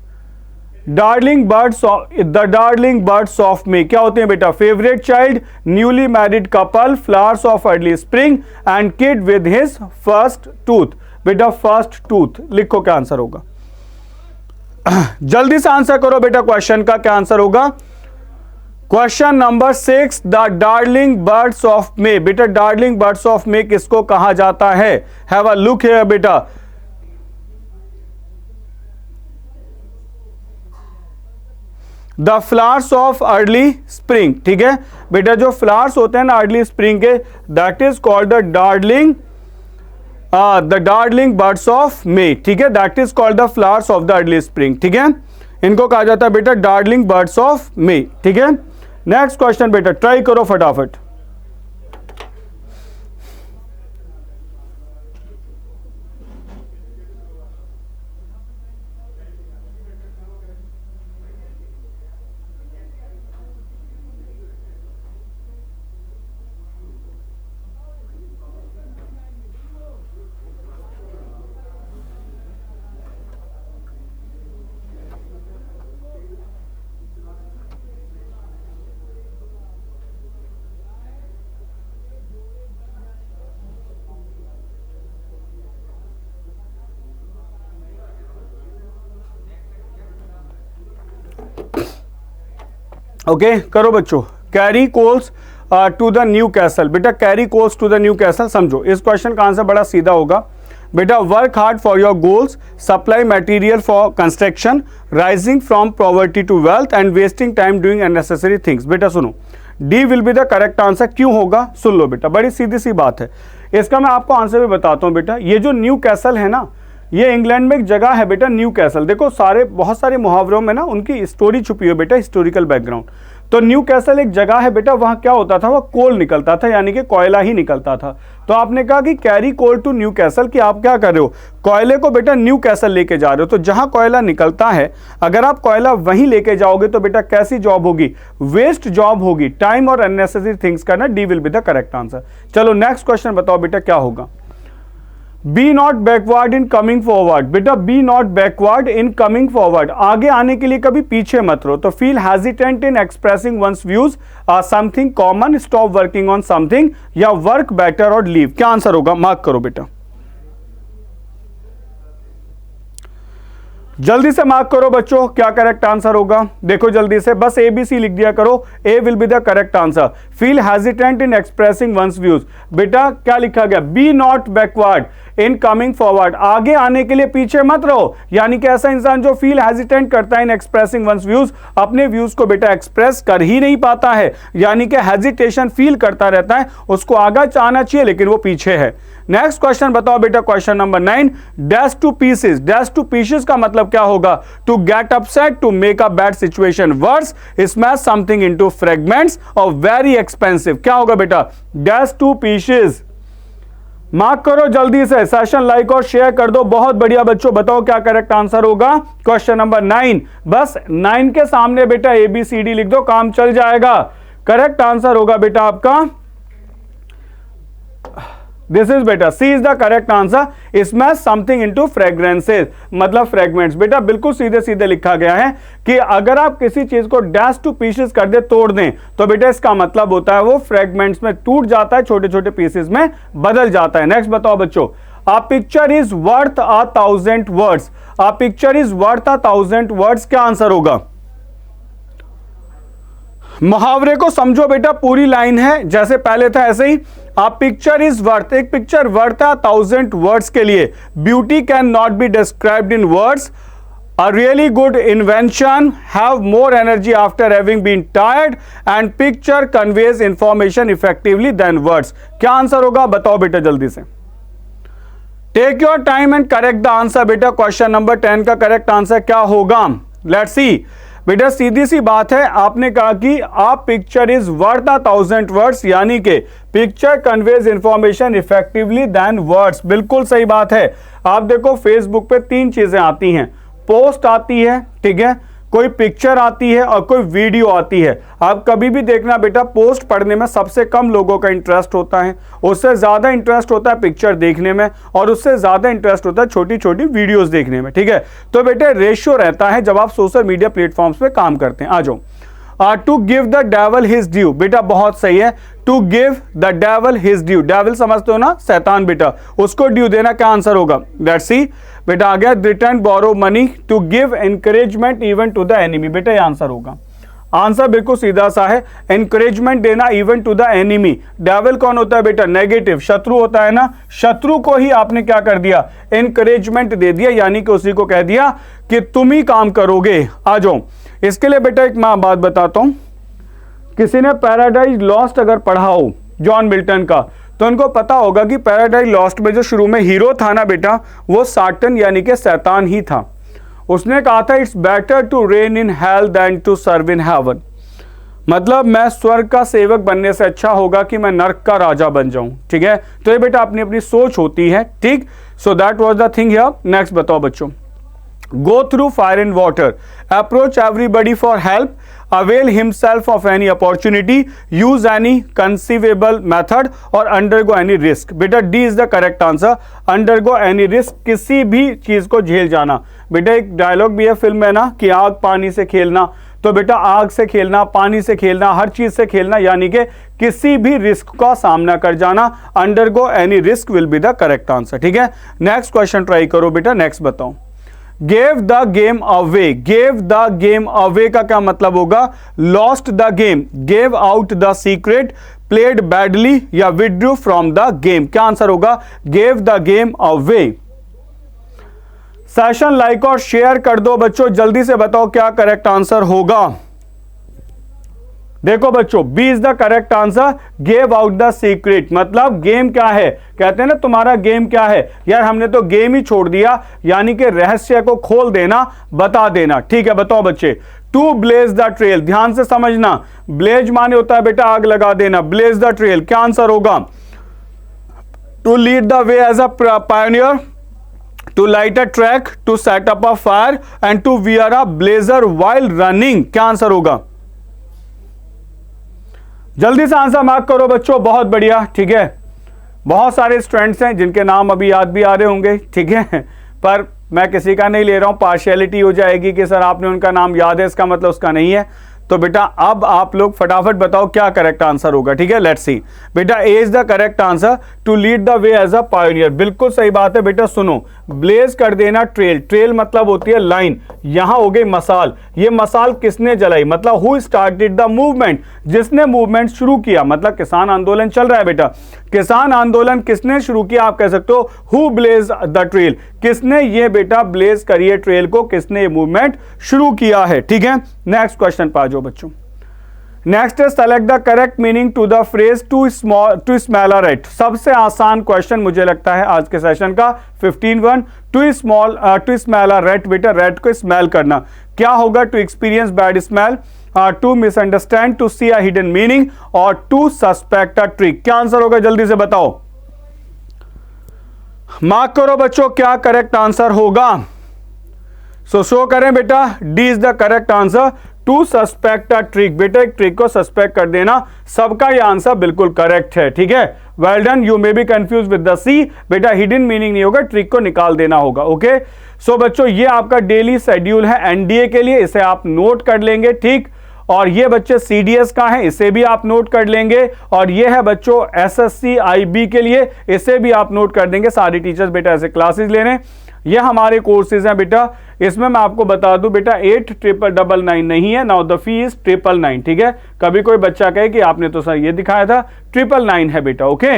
[SPEAKER 1] darling birds, the darling birds of May क्या होते हैं बेटा, favourite child, newly married couple, flowers of early spring and kid with his first tooth. बेटा फर्स्ट टूथ, लिखो क्या आंसर होगा। जल्दी से आंसर करो बेटा, क्वेश्चन का क्या आंसर होगा। Question number 6, the darling birds of May. बेटा डार्लिंग बर्ड्स ऑफ मे किसको कहा जाता है, हैव अ लुक हियर बेटा। The flowers of early spring, ठीक है बेटा, जो फ्लावर्स होते हैं ना अर्ली स्प्रिंग के, that is called the darling birds of May, ठीक है। That is called the flowers of the early spring, ठीक है। इनको कहा जाता है बेटा डार्लिंग बर्ड्स ऑफ मे, ठीक है। नेक्स्ट क्वेश्चन बेटा, ट्राई करो फटाफट। ओके करो बच्चों। Carry coals to the Newcastle. बेटा carry coals to the Newcastle, समझो इस क्वेश्चन का आंसर बड़ा सीधा होगा बेटा, work hard for your goals, supply material for construction, rising from poverty to wealth and wasting time doing unnecessary things. बेटा सुनो, D will be the correct answer. क्यों होगा, सुन लो बेटा, बड़ी सीधी सी बात है। इसका मैं आपको आंसर भी बताता हूं बेटा। ये जो न्यू कैसल है ना, ये इंग्लैंड में एक जगह है बेटा न्यू कैसल। देखो बहुत सारे मुहावरों में ना उनकी स्टोरी छुपी है बेटा, हिस्टोरिकल बैकग्राउंड। तो न्यू कैसल एक जगह है बेटा, वहां क्या होता था, वह कोल निकलता था, यानी कि कोयला ही निकलता था। तो आपने कहा कि carry coal to Newcastle, कि आप क्या कर रहे हो, कोयले को बेटा न्यू कैसल लेके जा रहे हो। तो जहां कोयला निकलता है, अगर आप कोयला वहीं लेके जाओगे तो बेटा कैसी जॉब होगी, वेस्ट जॉब होगी, टाइम और अननेसेसरी थिंग्स करना। D will be the correct answer. चलो नेक्स्ट क्वेश्चन बताओ बेटा क्या होगा। Be not backward in coming forward. बेटा be not backward in coming forward, आगे आने के लिए कभी पीछे मत रहो। तो feel hesitant in expressing one's views, something common, stop working on something, या वर्क बेटर और लीव। क्या आंसर होगा, मार्क करो बेटा। जल्दी से मार्क करो बच्चों, क्या करेक्ट आंसर होगा। देखो जल्दी से, बस ABC लिख दिया करो, A will be the correct answer. Feel hesitant in expressing one's views, बेटा क्या लिखा गया, be not backward in coming forward, आगे आने के लिए पीछे मत रहो। यानी कि ऐसा इंसान जो फील हेजिटेंट करता है इन एक्सप्रेसिंग वंस व्यूज, अपने व्यूज को बेटा एक्सप्रेस कर ही नहीं पाता है, यानी कि हेजिटेशन फील करता रहता है, उसको आगे आना चाहिए लेकिन वो पीछे है। नेक्स्ट क्वेश्चन बताओ बेटा, question number 9, dash to pieces. Dash to pieces का मतलब क्या होगा, to get upset, to make a bad situation worse, smash something into fragments और वेरी एक्सपेंसिव। क्या होगा बेटा, डैश टू पीसेस। मार्क करो जल्दी से, सेशन लाइक और शेयर कर दो, बहुत बढ़िया बच्चों। बताओ क्या करेक्ट आंसर होगा, क्वेश्चन नंबर 9। बस 9 के सामने बेटा ABCD लिख दो, काम चल जाएगा। करेक्ट आंसर होगा बेटा आपका, दिस इज बेटा C is the correct answer, smash something into fragrances, मतलब फ्रेगमेंट्स। बेटा बिल्कुल सीधे सीधे लिखा गया है कि अगर आप किसी चीज को डैश टू पीसेस कर दे, तोड़ दें, तो बेटा इसका मतलब होता है वो फ्रेगमेंट्स में टूट जाता है, छोटे छोटे पीसेस में बदल जाता है। नेक्स्ट बताओ बच्चों, a picture is worth 1000 words. A picture is worth 1000 words, क्या आंसर होगा। मुहावरे को समझो बेटा, पूरी लाइन है, जैसे पहले था ऐसे ही। A picture is worth, एक पिक्चर वर्थ है 1000 वर्ड्स के लिए। Beauty can not be described in words, a really good invention have more energy after having been tired and picture conveys information effectively than words। क्या answer होगा बताओ बेटा जल्दी से, take your time and correct the answer. बेटा question number 10 का correct answer क्या होगा, लेट्स सी। बेटा सीधी सी बात है, आपने कहा कि आप पिक्चर इज वर्थ 1000 वर्ड्स, यानी कि picture conveys information effectively than words. बिल्कुल सही बात है। आप देखो फेसबुक पे 3 चीजें आती हैं, पोस्ट आती है, ठीक है, कोई पिक्चर आती है और कोई वीडियो आती है। आप कभी भी देखना बेटा, पोस्ट पढ़ने में सबसे कम लोगों का इंटरेस्ट होता है, उससे ज्यादा इंटरेस्ट होता है पिक्चर देखने में, और उससे ज्यादा इंटरेस्ट होता है छोटी छोटी वीडियोस देखने में, ठीक है। तो बेटा रेशियो रहता है जब आप सोशल मीडिया प्लेटफॉर्म्स पे काम करते हैं। आ जाओ, to give the devil his due, बेटा बहुत सही है, to give the devil his due. Devil समझते हो ना, शैतान, बेटा उसको ड्यू देना, क्या आंसर होगा, लेट्स सी। बेटा आ गया, return borrow money, to give encouragement even to the enemy. बेटा ये आंसर होगा, आंसर बिल्कुल सीधा सा है, एनकरेजमेंट देना even to the enemy. Devil कौन होता है बेटा, नेगेटिव, शत्रु होता है ना, शत्रु को ही आपने क्या कर दिया, एनकरेजमेंट दे दिया, यानी कि उसी को कह दिया कि तुम ही काम करोगे। आ जाओ, इसके लिए बेटा एक मैं बात बताता हूं, किसी ने पैराडाइज लॉस्ट अगर पढ़ा हो जॉन मिल्टन का, तो उनको पता होगा कि पैराडाइज लॉस्ट में जो शुरू में हीरो था ना बेटा, वो साटन यानी कि शैतान ही था। उसने कहा था it's better to reign in hell than to serve in heaven, मतलब मैं स्वर्ग का सेवक बनने से अच्छा होगा कि मैं नर्क का राजा बन जाऊं, ठीक है। तो ये बेटा अपनी अपनी सोच होती है, ठीक। So that was the thing here. Next बताओ बच्चों, go through fire and water, approach everybody for help, avail himself of any opportunity, use any conceivable method और undergo any risk। बेटा D is the correct answer, undergo any risk, किसी भी चीज को झेल जाना। बेटा एक डायलॉग भी है फिल्म में ना कि आग पानी से खेलना, तो बेटा आग से खेलना, पानी से खेलना, हर चीज से खेलना, यानी कि किसी भी रिस्क का सामना कर जाना। undergo any risk will be the correct answer, ठीक है। नेक्स्ट क्वेश्चन ट्राई करो बेटा, नेक्स्ट बताओ, gave the game away. Gave the game away का क्या मतलब होगा, lost the game, gave out the secret, played badly या विड्रू फ्रॉम द गेम। क्या आंसर होगा, gave the game away. Session like और शेयर कर दो बच्चों, जल्दी से बताओ क्या करेक्ट आंसर होगा। देखो बच्चों, B is the correct answer, gave out the secret, मतलब गेम क्या है, कहते हैं ना तुम्हारा गेम क्या है, यार हमने तो गेम ही छोड़ दिया, यानी कि रहस्य को खोल देना, बता देना, ठीक है। बताओ बच्चे, टू ब्लेज द ट्रेल, ध्यान से समझना, ब्लेज माने होता है बेटा आग लगा देना, ब्लेज द ट्रेल, क्या आंसर होगा, to lead the way as a pioneer, to light a track, to set up a fire and to wear a blazer while running. क्या आंसर होगा, जल्दी से आंसर मार्क करो बच्चों, बहुत बढ़िया, ठीक है। बहुत सारे स्टूडेंट्स हैं जिनके नाम अभी याद भी आ रहे होंगे, ठीक है, पर मैं किसी का नहीं ले रहा हूं, पार्शियलिटी हो जाएगी कि सर आपने उनका नाम याद है, इसका मतलब उसका नहीं है। तो बेटा अब आप लोग फटाफट बताओ क्या करेक्ट आंसर होगा, ठीक है। लेट्स सी बेटा, A is the correct answer, to lead the way as a pioneer. बिल्कुल सही बात है बेटा। सुनो, ब्लेज कर देना ट्रेल, ट्रेल मतलब होती है लाइन, यहां हो गई मसाल। ये मसाल किसने जलाई, मतलब हु स्टार्टेड द मूवमेंट, जिसने मूवमेंट शुरू किया, मतलब किसान आंदोलन चल रहा है बेटा, किसान आंदोलन किसने शुरू किया, आप कह सकते हो हु ब्लेज द ट्रेल, किसने ये बेटा ब्लेज करिए ट्रेल को, किसने ये मूवमेंट शुरू किया है, ठीक है। नेक्स्ट क्वेश्चन पा जाओ बच्चों। नेक्स्ट है select the correct meaning to the phrase to smell a rat. सबसे आसान क्वेश्चन मुझे लगता है आज के सेशन का 15-1। टू स्मेल अ रैट, बेटा रैट को स्मेल करना क्या होगा, to experience bad smell, to misunderstand, to see a hidden meaning और टू सस्पेक्ट अ ट्रिक। क्या आंसर होगा जल्दी से बताओ, मार्क करो बच्चों क्या करेक्ट आंसर होगा। सो शो करें बेटा, D is the correct answer, to suspect a trick. बेटा एक ट्रिक को सस्पेक्ट कर देना, सबका ये आंसर बिल्कुल करेक्ट है, ठीक है। Well done. You may be confuse with the C, बेटा हिडन मीनिंग नहीं होगा, ट्रिक को निकाल देना होगा, ओके। सो बच्चों ये आपका डेली शेड्यूल है एनडीए के लिए, इसे आप नोट कर लेंगे, ठीक। और ये बच्चे सीडीएस का है, इसे भी आप नोट कर लेंगे। और ये है बच्चों एसएससी आईबी के लिए, इसे भी आप नोट कर देंगे। सारे टीचर्स बेटा ऐसे क्लासेस ले रहे हैं, ये हमारे कोर्सेज हैं बेटा। इसमें मैं आपको बता दूं बेटा 8,999 नहीं है, नाउ द फी इज 999, ठीक है। कभी कोई बच्चा कहे कि आपने तो सर ये दिखाया था, 999 है बेटा, ओके।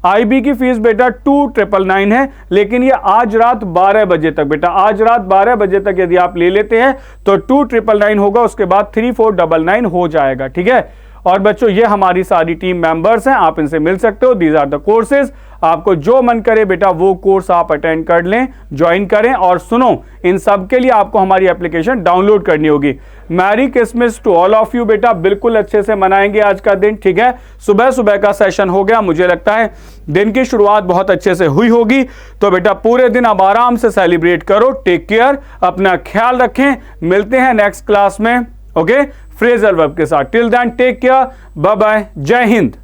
[SPEAKER 1] आईबी की फीस बेटा 2,999 है, लेकिन ये आज रात 12 बजे तक बेटा, आज रात 12 बजे तक यदि आप ले लेते हैं तो 2,999 होगा, उसके बाद 3,499 हो जाएगा, ठीक है। और बच्चों ये हमारी सारी टीम मेंबर्स हैं, आप इनसे मिल सकते हो। दीज आर द कोर्सेज, आपको जो मन करे बेटा वो कोर्स आप अटेंड कर लें, ज्वाइन करें। और सुनो, इन सब के लिए आपको हमारी एप्लीकेशन डाउनलोड करनी होगी। Merry Christmas to all of you बेटा, बिल्कुल अच्छे से मनाएंगे आज का दिन, ठीक है। सुबह सुबह का सेशन हो गया, मुझे लगता है दिन की शुरुआत बहुत अच्छे से हुई होगी। तो बेटा पूरे दिन अब आराम से सेलिब्रेट करो। टेक केयर, अपना ख्याल रखें, मिलते हैं नेक्स्ट क्लास में, ओके, फ्रेजल वर्ब के साथ। Till then take care, bye bye, जय हिंद।